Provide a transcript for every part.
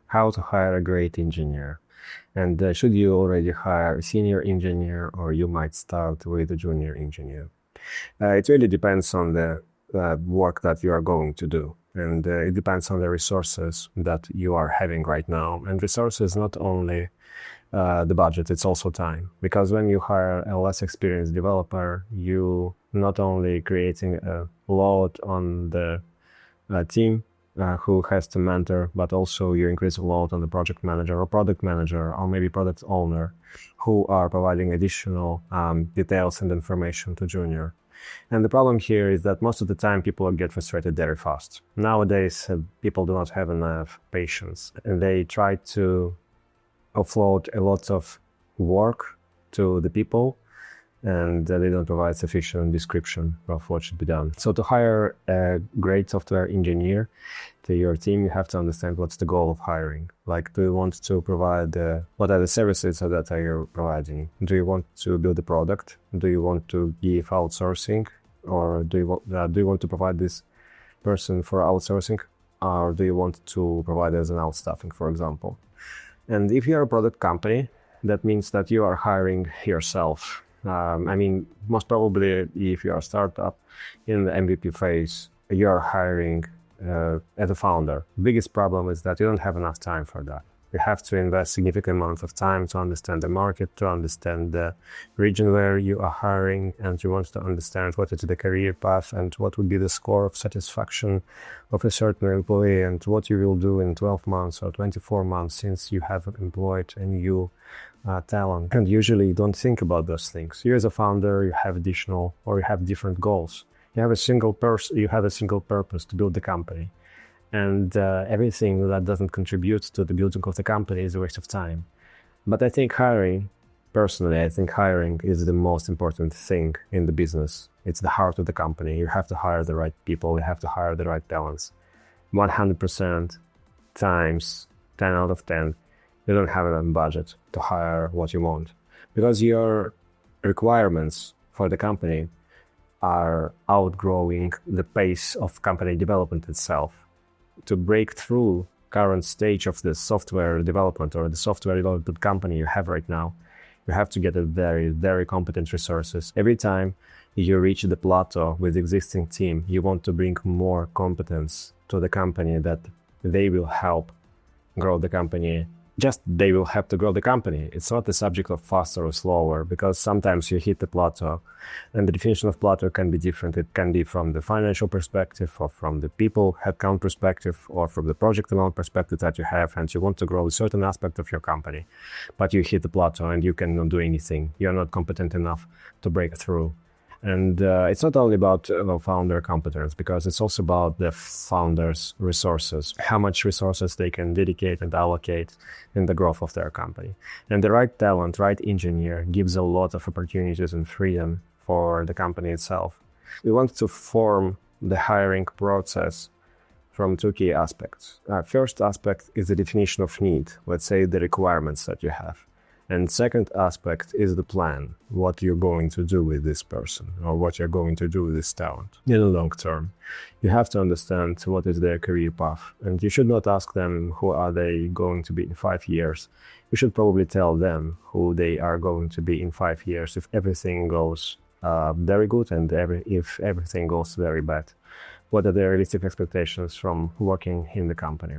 how to hire a great engineer. And should you already hire a senior engineer, or you might start with a junior engineer? It really depends on the work that you are going to do. And it depends on the resources that you are having right now. And resources, not only the budget, it's also time. Because when you hire a less experienced developer, you not only creating a load on the team who has to mentor, but also you increase a load on the project manager or product manager or maybe product owner who are providing additional details and information to junior. And the problem here is that most of the time people get frustrated very fast. Nowadays, people do not have enough patience, and they try to offload a lot of work to the people, and they don't provide sufficient description of what should be done. So to hire a great software engineer to your team, you have to understand what's the goal of hiring. Like, do you want to provide, what are the services that are you providing? Do you want to build a product? Do you want to give outsourcing? Or do you want to provide this person for outsourcing? Or do you want to provide as an outstaffing, for example? And if you're a product company, that means that you are hiring yourself. Most probably, if you are a startup in the MVP phase, you are hiring as a founder. The biggest problem is that you don't have enough time for that. You have to invest significant amount of time to understand the market, to understand the region where you are hiring, and you want to understand what is the career path and what would be the score of satisfaction of a certain employee and what you will do in 12 months or 24 months since you have employed a new talent. And usually you don't think about those things. You as a founder, you have additional or you have different goals. You have a single purpose to build the company. And everything that doesn't contribute to the building of the company is a waste of time. But I think hiring is the most important thing in the business. It's the heart of the company. You have to hire the right people. You have to hire the right talents. 100% times 10 out of 10, you don't have enough budget to hire what you want. Because your requirements for the company are outgrowing the pace of company development itself. To break through current stage of the software development or the software development company you have right now, you have to get a very, very competent resources. Every time you reach the plateau with the existing team, you want to bring more competence to the company that they will help grow the company. They will have to grow the company. It's not the subject of faster or slower, because sometimes you hit the plateau, and the definition of plateau can be different. It can be from the financial perspective, or from the people headcount perspective, or from the project amount perspective that you have, and you want to grow a certain aspect of your company, but you hit the plateau and you cannot do anything. You're not competent enough to break through. And it's not only about founder competence, because it's also about the founder's resources, how much resources they can dedicate and allocate in the growth of their company. And the right talent, right engineer gives a lot of opportunities and freedom for the company itself. We want to form the hiring process from two key aspects. First aspect is the definition of need, let's say the requirements that you have. And second aspect is the plan, what you're going to do with this person or what you're going to do with this talent in the long term. You have to understand what is their career path, and you should not ask them who are they going to be in 5 years. You should probably tell them who they are going to be in 5 years if everything goes very good and if everything goes very bad. What are the realistic expectations from working in the company?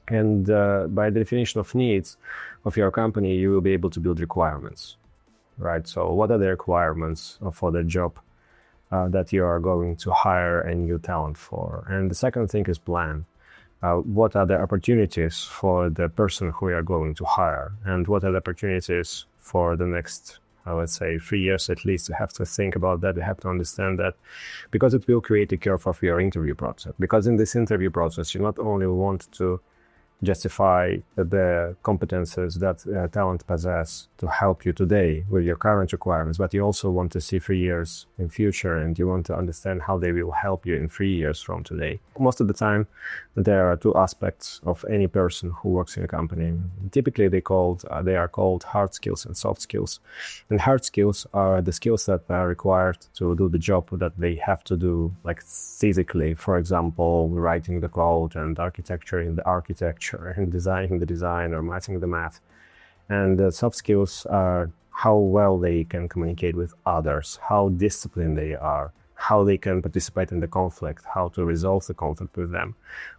And by the definition of needs of your company, you will be able to build requirements, right? So what are the requirements for the job that you are going to hire a new talent for? And the second thing is plan. What are the opportunities for the person who you are going to hire? And what are the opportunities for the next, let's say, 3 years at least? You have to think about that. You have to understand that, because it will create a curve of your interview process. Because in this interview process, you not only want to justify the competences that talent possess to help you today with your current requirements, but you also want to see 3 years in future, and you want to understand how they will help you in 3 years from today. Most of the time, there are two aspects of any person who works in a company. Typically, they are called hard skills and soft skills. And hard skills are the skills that are required to do the job that they have to do, like physically. For example, writing the code and architecture in the architecture, architecture and designing the design or matching the math. And the soft skills are how well they can communicate with others, how disciplined they are, how they can participate in the conflict, how to resolve the conflict with them,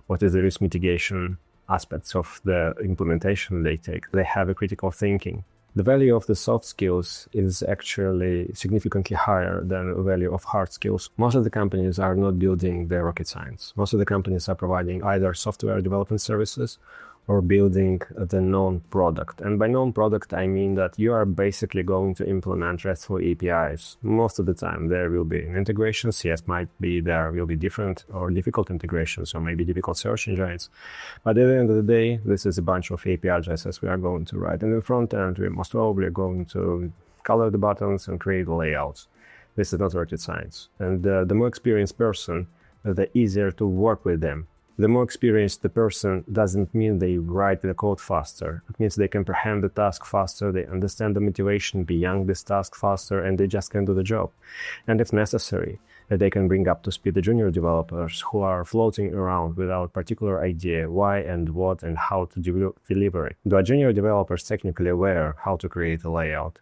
what is the risk mitigation aspects of the implementation they take. They have a critical thinking. The value of the soft skills is actually significantly higher than the value of hard skills. Most of the companies are not building the rocket science. Most of the companies are providing either software development services or building the known product. And by known product, I mean that you are basically going to implement RESTful APIs. Most of the time, there will be integrations. Yes, might be there will be different or difficult integrations or maybe difficult search engines. But at the end of the day, this is a bunch of API addresses we are going to write. In the front end, we most probably are going to color the buttons and create layouts. This is not rocket science. And the more experienced person, the easier to work with them. The more experienced the person doesn't mean they write the code faster. It means they comprehend the task faster, they understand the motivation beyond this task faster, and they just can do the job. And if necessary, they can bring up to speed the junior developers who are floating around without particular idea why and what and how to deliver it. The junior developers technically aware how to create a layout.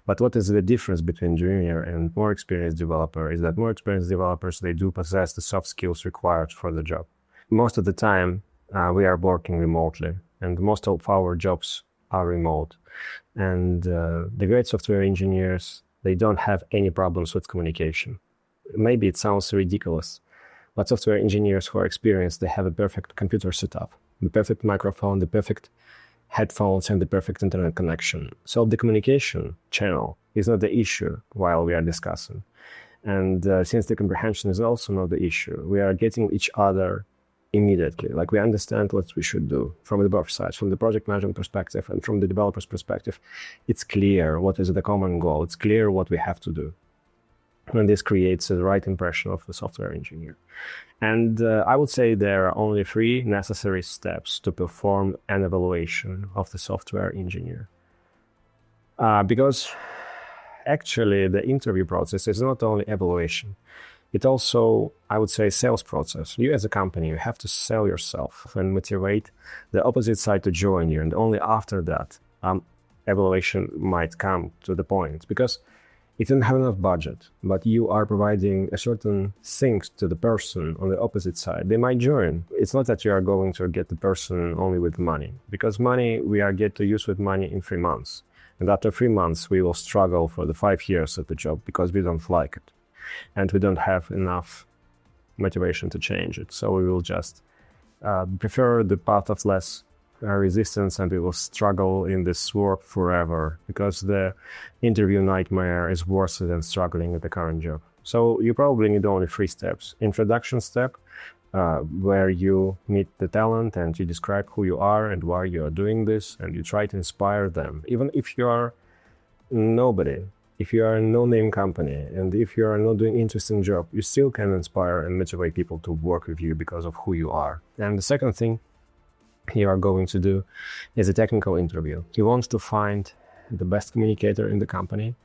But what is the difference between junior and more experienced developer is that more experienced developers, they do possess the soft skills required for the job. Most of the time, we are working remotely, and most of our jobs are remote. And the great software engineers, they don't have any problems with communication. Maybe it sounds ridiculous, but software engineers who are experienced, they have a perfect computer setup, the perfect microphone, the perfect headphones, and the perfect internet connection. So the communication channel is not the issue while we are discussing. And since the comprehension is also not the issue, we are getting each other immediately. Like, we understand what we should do from the both sides, from the project management perspective and from the developer's perspective. It's clear what is the common goal. It's clear what we have to do. And this creates the right impression of the software engineer. And I would say there are only 3 necessary steps to perform an evaluation of the software engineer. Because actually the interview process is not only evaluation. It also, I would say, sales process. You as a company, you have to sell yourself and motivate the opposite side to join you. And only after that, evaluation might come to the point. Because it doesn't have enough budget, but you are providing a certain things to the person on the opposite side. They might join. It's not that you are going to get the person only with money. Because money, we are get to use with money in 3 months. And after 3 months, we will struggle for the 5 years of the job because we don't like it. And we don't have enough motivation to change it. So we will just prefer the path of less resistance, and we will struggle in this work forever because the interview nightmare is worse than struggling at the current job. So you probably need only 3 steps. Introduction step, where you meet the talent and you describe who you are and why you are doing this, and you try to inspire them. Even if you are nobody, if you are a no-name company, and if you are not doing interesting job, you still can inspire and motivate people to work with you because of who you are. And the second thing you are going to do is a technical interview. You want to find the best communicator in the company,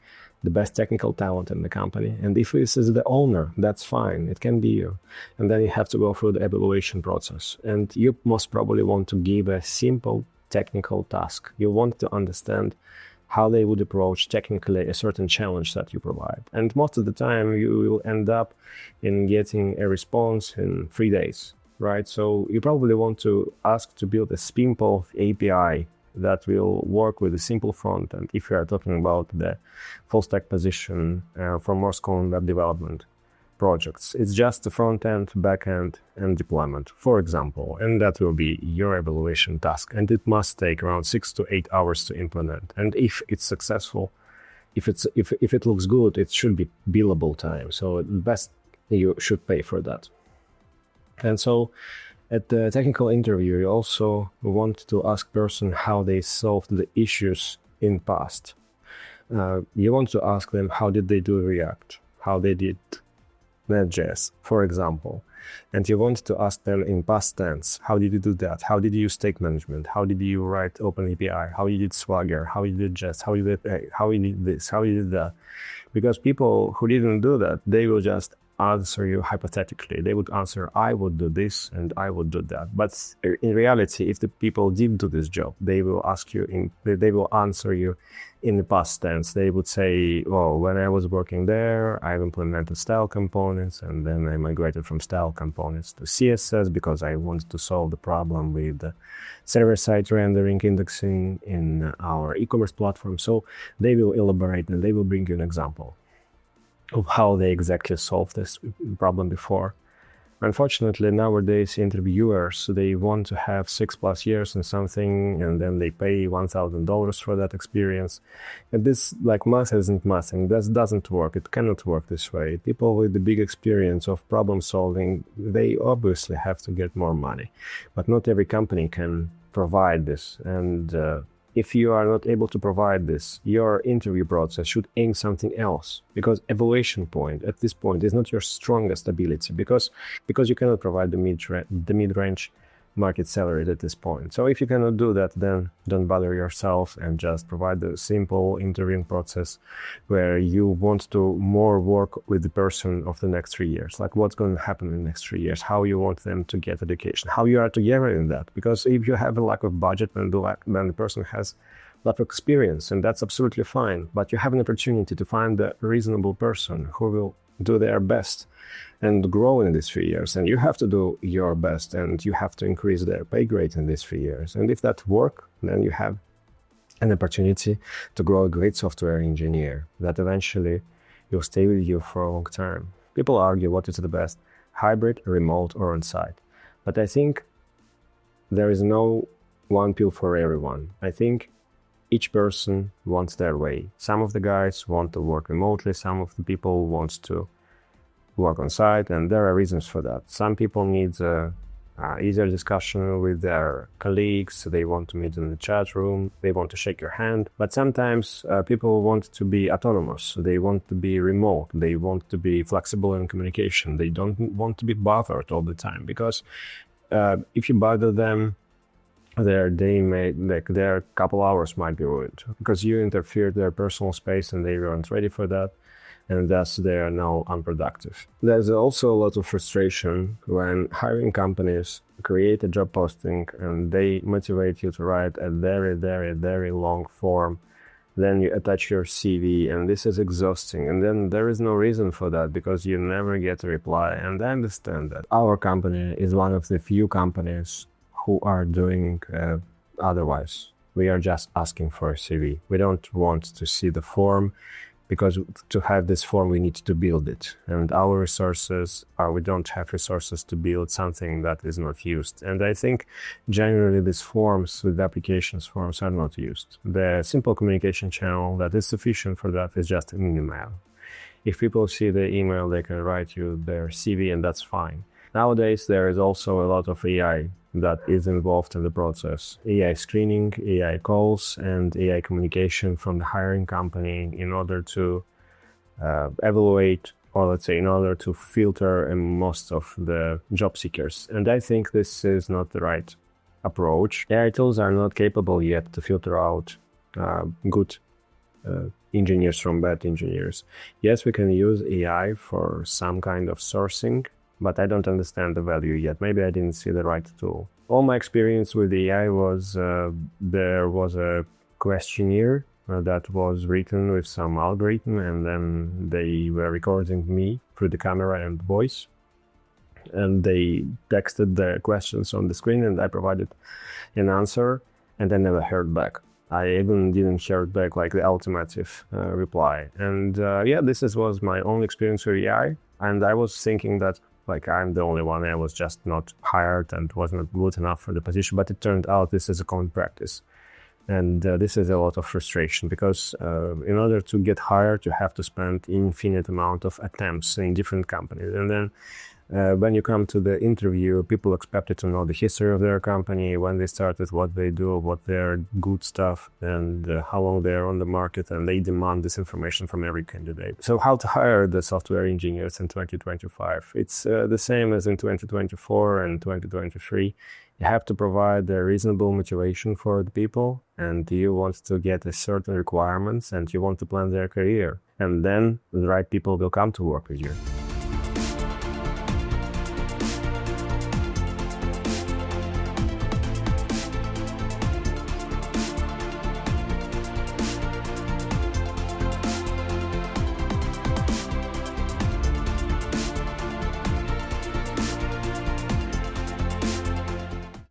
the best technical talent in the company. And if this is the owner, that's fine. It can be you. And then you have to go through the evaluation process. And you most probably want to give a simple technical task. You want to understand how they would approach technically a certain challenge that you provide. And most of the time, you will end up in getting a response in 3 days, right? So you probably want to ask to build a simple API that will work with a simple front end if you are talking about the full stack position for more common web development projects. It's just the front end, back end, and deployment, for example, and that will be your evaluation task. And it must take around 6 to 8 hours to implement. And if it's successful, if it looks good, it should be billable time. So best you should pay for that. And so at the technical interview, you also want to ask person how they solved the issues in past. You want to ask them how did they do React, how they did Node.js, for example. And you want to ask them in past tense, how did you do that? How did you use state management? How did you write OpenAPI? How you did Swagger? How you did Jest? How you did this? How you did that? Because people who didn't do that, they will just answer you hypothetically. They would answer, I would do this and I would do that. But in reality, if the people did do this job, they will they will answer you in the past tense. They would say, oh, when I was working there, I implemented style components, and then I migrated from style components to CSS because I wanted to solve the problem with the server-side rendering indexing in our e-commerce platform. So they will elaborate and they will bring you an example of how they exactly solved this problem before. Unfortunately, nowadays interviewers, they want to have 6+ years in something, and then they pay $1,000 for that experience. And this, like, math isn't math, and that doesn't work. It cannot work this way. People with the big experience of problem solving, they obviously have to get more money, but not every company can provide this. And if you are not able to provide this, your interview process should aim something else, because evaluation point at this point is not your strongest ability, because you cannot provide the mid-range market salary at this point. So if you cannot do that, then don't bother yourself and just provide the simple interviewing process where you want to more work with the person of the next 3 years, like what's going to happen in the next 3 years, how you want them to get education, how you are together in that. Because if you have a lack of budget, then the person has a lot of experience, and that's absolutely fine, but you have an opportunity to find a reasonable person who will do their best and grow in these 3 years, and you have to do your best, and you have to increase their pay grade in these 3 years. And if that works, then you have an opportunity to grow a great software engineer that eventually will stay with you for a long time. People argue what is the best, hybrid, remote, or on-site. But I think there is no one pill for everyone. I think each person wants their way. Some of the guys want to work remotely, some of the people want to work on site, and there are reasons for that. Some people need easier discussion with their colleagues, they want to meet in the chat room, they want to shake your hand. But sometimes people want to be autonomous, they want to be remote, they want to be flexible in communication, they don't want to be bothered all the time, because if you bother them, their couple hours might be ruined because you interfered their personal space and they weren't ready for that, and thus they are now unproductive. There's also a lot of frustration when hiring companies create a job posting and they motivate you to write a very, very, very long form. Then you attach your CV, and this is exhausting. And then there is no reason for that because you never get a reply. And I understand that. Our company is one of the few companies who are doing otherwise. We are just asking for a CV. We don't want to see the form, because to have this form, we need to build it. And our resources we don't have resources to build something that is not used. And I think generally these forms, with applications forms, are not used. The simple communication channel that is sufficient for that is just an email. If people see the email, they can write you their CV, and that's fine. Nowadays, there is also a lot of AI that is involved in the process. AI screening, AI calls, and AI communication from the hiring company in order to evaluate, or let's say in order to filter most of the job seekers. And I think this is not the right approach. AI tools are not capable yet to filter out good engineers from bad engineers. Yes, we can use AI for some kind of sourcing, but I don't understand the value yet. Maybe I didn't see the right tool. All my experience with AI was there was a questionnaire that was written with some algorithm, and then they were recording me through the camera and voice. And they texted the questions on the screen, and I provided an answer, and I never heard back. I even didn't hear back like the ultimative reply. And this was my own experience with AI. And I was thinking that like I'm the only one, I was just not hired and wasn't good enough for the position. But it turned out this is a common practice. And this is a lot of frustration, because in order to get hired, you have to spend infinite amount of attempts in different companies. And then when you come to the interview, people expect you to know the history of their company, when they started, what they do, what their good stuff, and how long they're on the market, and they demand this information from every candidate. So how to hire the software engineers in 2025? It's the same as in 2024 and 2023. You have to provide a reasonable motivation for the people, and you want to get a certain requirements, and you want to plan their career. And then the right people will come to work with you.